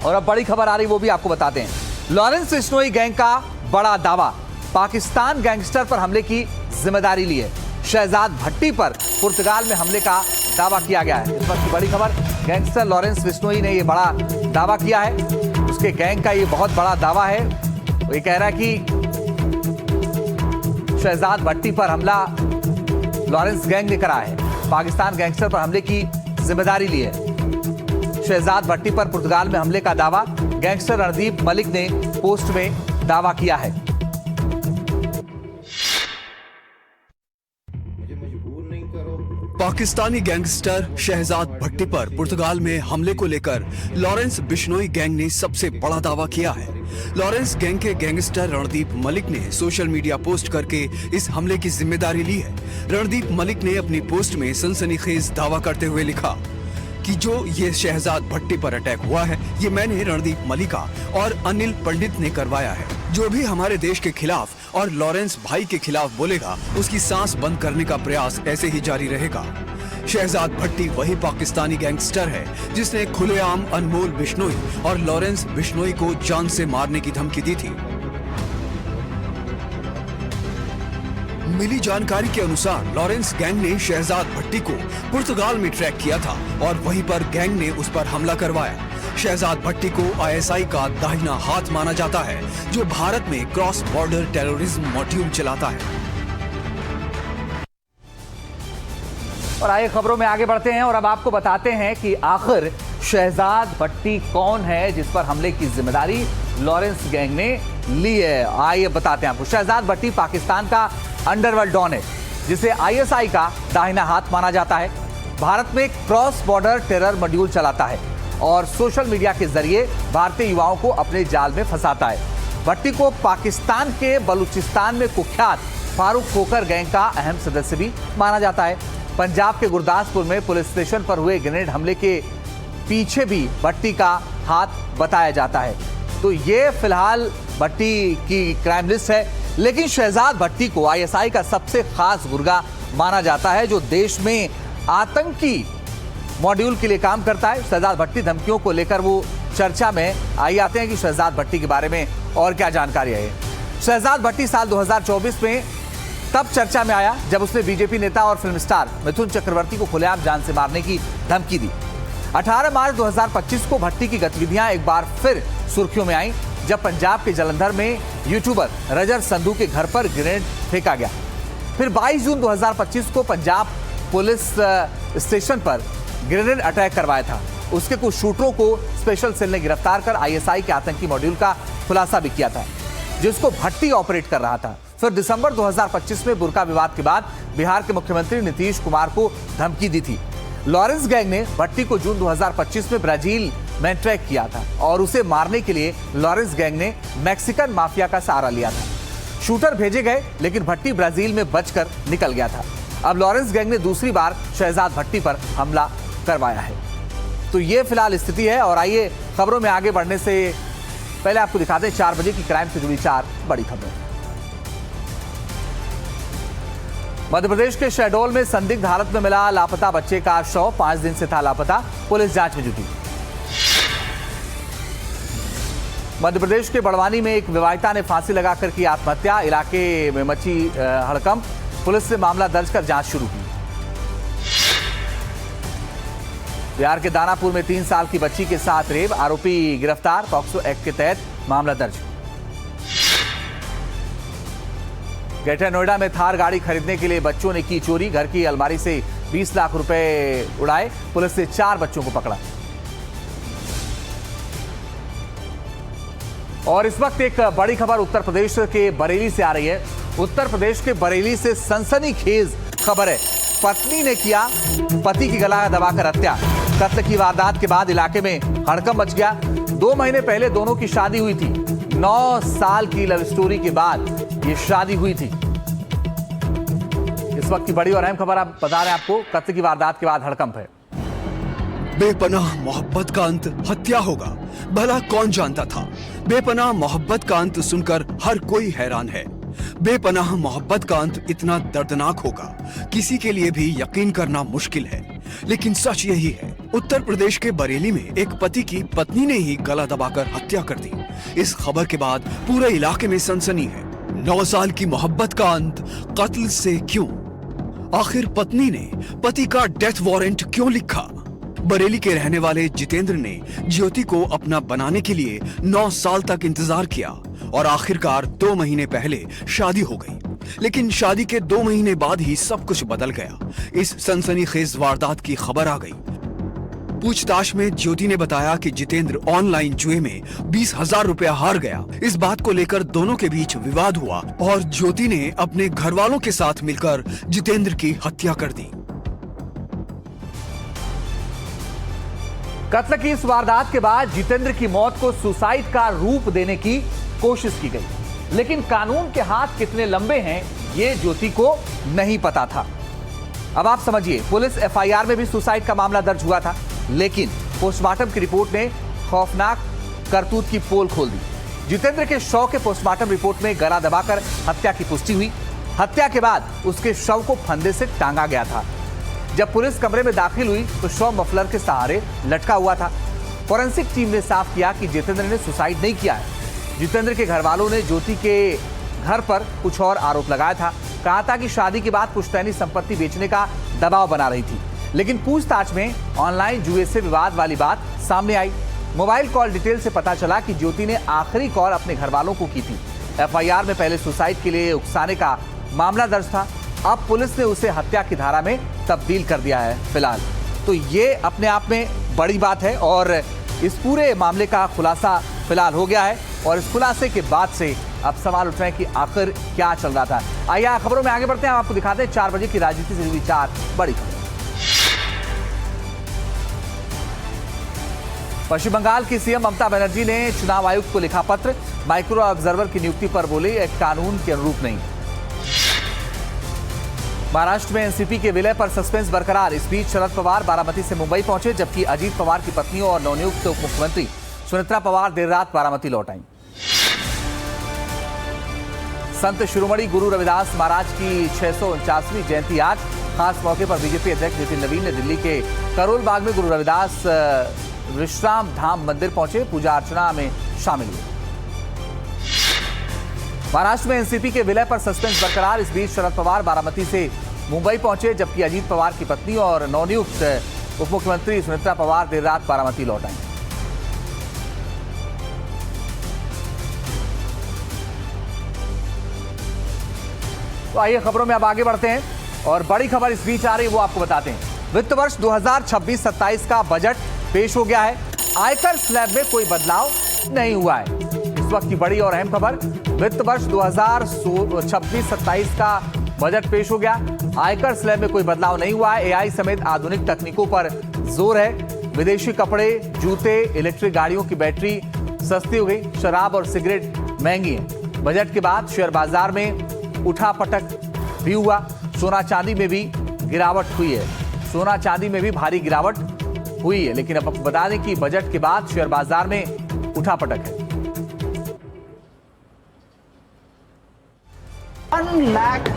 और अब बड़ी खबर आ रही, वो भी आपको बताते हैं। लॉरेंस बिश्नोई गैंग का बड़ा दावा, पाकिस्तान गैंगस्टर पर हमले की जिम्मेदारी ली है। शहजाद भट्टी पर पुर्तगाल में हमले का दावा किया गया है। इस वक्त की बड़ी खबर, गैंगस्टर लॉरेंस बिश्नोई ने यह बड़ा दावा किया है। उसके गैंग का ये बहुत बड़ा दावा है। वो ये कह रहा है कि शहजाद भट्टी पर हमला लॉरेंस गैंग ने करा है, पाकिस्तान गैंगस्टर पर हमले की जिम्मेदारी ली है। शहजाद भट्टी पर पुर्तगाल में हमले का दावा गैंगस्टर रणदीप मलिक ने पोस्ट में दावा किया है। पाकिस्तानी गैंगस्टर शहजाद भट्टी पर पुर्तगाल में हमले को लेकर लॉरेंस बिश्नोई गैंग ने सबसे बड़ा दावा किया है। लॉरेंस गैंग के गैंगस्टर रणदीप मलिक ने सोशल मीडिया पोस्ट करके इस हमले की जिम्मेदारी ली है। रणदीप मलिक ने अपनी पोस्ट में सनसनीखेज दावा करते हुए लिखा कि जो ये शहजाद भट्टी पर अटैक हुआ है, ये मैंने रणदीप मलिका और अनिल पंडित ने करवाया है। जो भी हमारे देश के खिलाफ और लॉरेंस भाई के खिलाफ बोलेगा, उसकी सांस बंद करने का प्रयास ऐसे ही जारी रहेगा। शहजाद भट्टी वही पाकिस्तानी गैंगस्टर है जिसने खुलेआम अनमोल बिश्नोई और लॉरेंस बिश्नोई को जान से मारने की धमकी दी थी। मिली जानकारी के अनुसार लॉरेंस गैंग ने शहजाद भट्टी को पुर्तगाल में ट्रैक किया था और वहीं पर गैंग ने उस पर हमला करवाया। शहजाद भट्टी को आईएसआई का दाहिना हाथ माना जाता है, जो भारत में क्रॉस बॉर्डर टेररिज्म मॉड्यूल चलाता है। और आइए खबरों में आगे बढ़ते हैं और अब आपको बताते हैं कि आखिर शहजाद भट्टी कौन है जिस पर हमले की जिम्मेदारी लॉरेंस गैंग ने ली है। आइए बताते हैं आपको। शहजाद भट्टी पाकिस्तान का अंडरवर्ल्ड डॉन है, जिसे आईएसआई का दाहिना हाथ माना जाता है। भारत में क्रॉस बॉर्डर टेरर मॉड्यूल चलाता है और सोशल मीडिया के जरिए भारतीय युवाओं को अपने जाल में फंसाता है। भट्टी को पाकिस्तान के बलूचिस्तान में कुख्यात फारूक खोकर गैंग का अहम सदस्य भी माना जाता है। पंजाब के गुरदासपुर में पुलिस स्टेशन पर हुए ग्रेनेड हमले के पीछे भी भट्टी का हाथ बताया जाता है। तो ये फिलहाल भट्टी की क्राइम लिस्ट है, लेकिन शहजाद भट्टी को आईएसआई का सबसे खास गुर्गा माना जाता है, जो देश में आतंकी मॉड्यूल के लिए काम करता है। शहजाद भट्टी धमकियों को लेकर वो चर्चा में आइए आते हैं कि शहजाद भट्टी के बारे में और क्या जानकारी है। शहजाद भट्टी साल 2024 में तब चर्चा में आया जब उसने बीजेपी नेता और फिल्म स्टार मिथुन चक्रवर्ती को खुलेआम जान से मारने की धमकी दी। 18 मार्च 2025 को भट्टी की गतिविधियां एक बार फिर सुर्खियों में आई, जब पंजाब के जलंधर में यूट्यूबर रजर संधू के घर पर ग्रेनेड फेंका गया। फिर 22 जून 2025 को पंजाब पुलिस स्टेशन पर ग्रेनेड अटैक करवाया था। उसके कुछ शूटरों को स्पेशल सेल ने गिरफ्तार कर आईएसआई के आतंकी मॉड्यूल का खुलासा भी किया था, जिसको भट्टी ऑपरेट कर रहा था। फिर दिसंबर 2025 में बुर्का विवाद के बाद बिहार के मुख्यमंत्री नीतीश कुमार को धमकी दी थी। लॉरेंस गैंग ने भट्टी को जून 2025 में ब्राजील में ट्रैक किया था और उसे मारने के लिए लॉरेंस गैंग ने मैक्सिकन माफिया का सहारा लिया था। शूटर भेजे गए, लेकिन भट्टी ब्राजील में बचकर निकल गया था। अब लॉरेंस गैंग ने दूसरी बार शहजाद भट्टी पर हमला करवाया है। तो ये फिलहाल स्थिति है। और आइए खबरों में आगे बढ़ने से पहले आपको दिखाते हैं 4 बजे की क्राइम से जुड़ी 4 बड़ी खबरें। मध्य प्रदेश के शहडोल में संदिग्ध हालत में मिला लापता बच्चे का शव, 5 दिन से था लापता, पुलिस जांच में जुटी। मध्य प्रदेश के बड़वानी में एक विवाहिता ने फांसी लगाकर की आत्महत्या, इलाके में मची हड़कंप, पुलिस ने मामला दर्ज कर जांच शुरू की। बिहार के दानापुर में 3 साल की बच्ची के साथ रेप, आरोपी गिरफ्तार, पॉक्सो एक्ट के तहत मामला दर्ज। ग्रेटर नोएडा में थार गाड़ी खरीदने के लिए बच्चों ने की चोरी, घर की अलमारी से 20 लाख रुपए उड़ाए, पुलिस ने 4 बच्चों को पकड़ा। और इस वक्त एक बड़ी खबर उत्तर प्रदेश के बरेली से आ रही है। उत्तर प्रदेश के बरेली से सनसनीखेज खबर है। पत्नी ने किया पति की गला दबाकर हत्या। कत्ल की वारदात के बाद इलाके में हड़कंप मच गया। 2 महीने पहले दोनों की शादी हुई थी। 9 साल की लव स्टोरी के बाद ये शादी हुई थी। इस वक्त की बड़ी और अहम खबर आप बता रहे हैं आपको, कत्ल की वारदात के बाद हड़कंप है। बेपनाह मोहब्बत का अंत हत्या होगा, भला कौन जानता था। बेपनाह मोहब्बत का अंत सुनकर हर कोई हैरान है। बेपनाह मोहब्बत का अंत इतना दर्दनाक होगा, किसी के लिए भी यकीन करना मुश्किल है। लेकिन सच यही है उत्तर प्रदेश के बरेली में एक पति की पत्नी ने ही गला दबाकर हत्या कर दी। इस खबर के बाद पूरे इलाके में सनसनी है। 9 साल की मोहब्बत का अंत कत्ल से क्यों? आखिर पत्नी ने पति का डेथ वारंट क्यों लिखा? बरेली के रहने वाले जितेंद्र ने ज्योति को अपना बनाने के लिए 9 साल तक इंतजार किया और आखिरकार 2 महीने पहले शादी हो गई। लेकिन शादी के 2 महीने बाद ही सब कुछ बदल गया। इस सनसनीखेज वारदात की खबर आ गई। पूछताछ में ज्योति ने बताया कि जितेंद्र ऑनलाइन जुए में 20,000 रुपया हार गया। इस बात को लेकर दोनों के बीच विवाद हुआ और ज्योति ने अपने घर वालों के साथ मिलकर जितेंद्र की हत्या कर दी। कत्ल की इस वारदात के बाद जितेंद्र की मौत को सुसाइड का रूप देने की कोशिश की गई, लेकिन कानून के हाथ कितने लंबे हैं ये ज्योति को नहीं पता था। अब आप समझिए, पुलिस एफआईआर में भी सुसाइड का मामला दर्ज हुआ था, लेकिन पोस्टमार्टम की रिपोर्ट ने खौफनाक करतूत की पोल खोल दी। जितेंद्र के शव के पोस्टमार्टम रिपोर्ट में गला दबाकर हत्या की पुष्टि हुई। हत्या के बाद उसके शव को फंदे से टांगा गया था। जब पुलिस कमरे में दाखिल हुई तो शव मफलर के सहारे लटका हुआ था। फोरेंसिक टीम ने साफ किया कि जितेंद्र ने सुसाइड नहीं किया है। जितेंद्र के घर वालों ने ज्योति के घर पर कुछ और आरोप लगाया था। कहा था कि शादी के बाद पुश्तैनी संपत्ति बेचने का दबाव बना रही थी, लेकिन पूछताछ में ऑनलाइन जुए से विवाद वाली बात सामने आई। मोबाइल कॉल डिटेल से पता चला कि ज्योति ने आखिरी कॉल अपने घर वालों को की थी। एफआईआर में पहले सुसाइड के लिए उकसाने का मामला दर्ज था। अब पुलिस ने उसे हत्या की धारा में तब्दील कर दिया है फिलहाल। तो ये अपने आप में बड़ी बात है और इस पूरे मामले का खुलासा फिलहाल हो गया है और इस खुलासे के बाद से अब सवाल उठ रहे हैं कि आखिर क्या चल रहा था। आइए खबरों में आगे बढ़ते हैं। आपको दिखाते हैं 4 बजे की राजनीति से जुड़ी 4 बड़ी खबरें। पश्चिम बंगाल की सीएम ममता बनर्जी ने चुनाव आयुक्त को लिखा पत्र। माइक्रो ऑब्जर्वर की नियुक्ति पर बोले एक कानून के अनुरूप नहीं। महाराष्ट्र में एनसीपी के विलय पर सस्पेंस बरकरार। इस बीच शरद पवार बारामती से मुंबई पहुंचे, जबकि अजीत पवार की पत्नी और नवनियुक्त उप मुख्यमंत्री सुनेत्रा पवार देर रात बारामती लौट आईं। संत शिरोमणि गुरु रविदास महाराज की 649वीं जयंती आज। खास मौके पर बीजेपी अध्यक्ष नितिन नवीन ने दिल्ली के करोल बाग में गुरु रविदास विश्राम धाम मंदिर पहुंचे, पूजा अर्चना में शामिल हुए। महाराष्ट्र में एनसीपी के विलय पर सस्पेंस बरकरार। इस बीच शरद पवार बारामती से मुंबई पहुंचे, जबकि अजीत पवार की पत्नी और नवनियुक्त उप मुख्यमंत्री सुनेत्रा पवार देर रात बारामती लौट आईं। तो आइए खबरों में अब आगे बढ़ते हैं और बड़ी खबर इस बीच आ रही है वो आपको बताते हैं। वित्त वर्ष 2026-27 का बजट पेश हो गया है। आयकर स्लैब में कोई बदलाव नहीं हुआ है। इस वक्त की बड़ी और अहम खबर, वित्त वर्ष 2026-27 का बजट पेश हो गया। आयकर स्लैब में कोई बदलाव नहीं हुआ है। एआई समेत आधुनिक तकनीकों पर जोर है। विदेशी कपड़े, जूते, इलेक्ट्रिक गाड़ियों की बैटरी सस्ती हो गई। शराब और सिगरेट महंगी है। बजट के बाद शेयर बाजार में उठापटक भी हुआ। सोना चांदी में भी गिरावट हुई है। सोना चांदी में भी भारी गिरावट हुई है। लेकिन अब बता दें कि बजट के बाद शेयर बाजार में उठापटक है। 1 lakh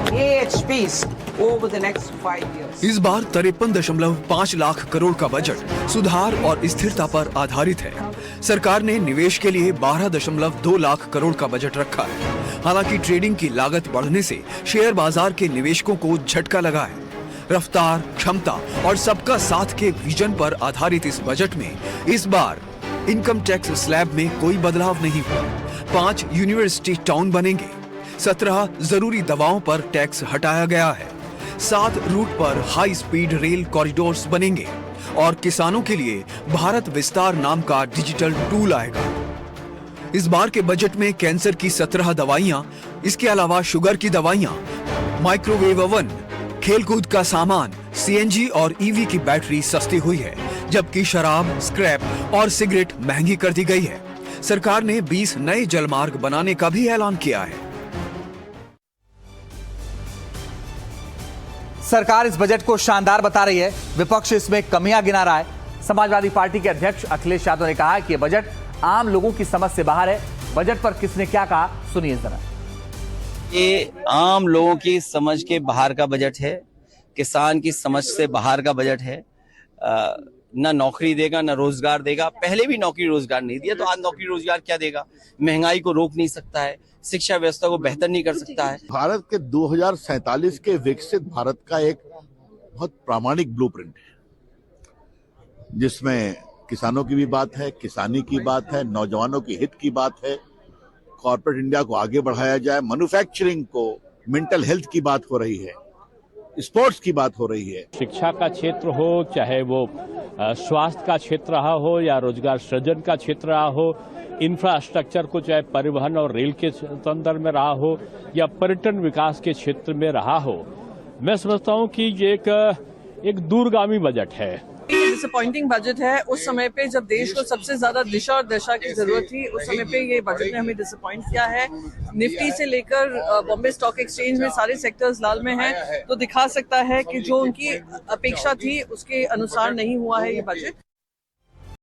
AHPs over the next 5 years. इस बार 53.5 लाख करोड़ का बजट सुधार और स्थिरता पर आधारित है। सरकार ने निवेश के लिए 12.2 लाख करोड़ का बजट रखा है। हालांकि ट्रेडिंग की लागत बढ़ने से शेयर बाजार के निवेशकों को झटका लगा है। रफ्तार, क्षमता और सबका साथ के विजन पर आधारित इस बजट में इस बार इनकम टैक्स स्लैब में कोई बदलाव नहीं हुआ। 5 यूनिवर्सिटी टाउन बनेंगे। 17 जरूरी दवाओं पर टैक्स हटाया गया है। 7 रूट पर हाई स्पीड रेल कॉरिडोर्स बनेंगे और किसानों के लिए भारत विस्तार नाम का डिजिटल टूल आएगा। इस बार के बजट में कैंसर की 17 दवाइयां, इसके अलावा शुगर की दवाइयां, माइक्रोवेव ओवन, खेलकूद का सामान, सीएनजी और ईवी की बैटरी सस्ती हुई है, जबकि शराब, स्क्रैप और सिगरेट महंगी कर दी गई है। सरकार ने 20 नए जलमार्ग बनाने का भी ऐलान किया है। सरकार इस बजट को शानदार बता रही है। विपक्ष इसमें कमियां गिना रहा है। समाजवादी पार्टी के अध्यक्ष अखिलेश यादव ने कहा कि यह बजट आम लोगों की समझ से बाहर है। बजट पर किसने क्या कहा, सुनिए जरा। ये आम लोगों की समझ के बाहर का बजट है, किसान की समझ से बाहर का बजट है। ना नौकरी देगा ना रोजगार देगा। पहले भी नौकरी रोजगार नहीं दिया, तो आज नौकरी रोजगार क्या देगा? महंगाई को रोक नहीं सकता है, शिक्षा व्यवस्था को बेहतर नहीं कर सकता है। भारत के 2047 के विकसित भारत का एक बहुत प्रामाणिक ब्लूप्रिंट है, जिसमें किसानों की भी बात है, किसानी की बात है, नौजवानों के हित की बात है, कॉर्पोरेट इंडिया को आगे बढ़ाया जाए, मैन्युफैक्चरिंग को, मेंटल हेल्थ की बात हो रही है, स्पोर्ट्स की बात हो रही है। शिक्षा का क्षेत्र हो, चाहे वो स्वास्थ्य का क्षेत्र रहा हो या रोजगार सृजन का क्षेत्र रहा हो, इंफ्रास्ट्रक्चर को चाहे परिवहन और रेल के संदर्भ में रहा हो या पर्यटन विकास के क्षेत्र में रहा हो, मैं समझता हूं कि ये एक दूरगामी बजट है। ये डिसअपॉइंटिंग बजट है। उस समय पे जब देश को सबसे ज्यादा दिशा और दशा की जरूरत थी, उस समय पे ये बजट ने हमें डिसअपॉइंट किया है। निफ्टी से लेकर बॉम्बे स्टॉक एक्सचेंज में सारे सेक्टर्स लाल में हैं, तो दिखा सकता है कि जो उनकी अपेक्षा थी उसके अनुसार नहीं हुआ है ये बजट।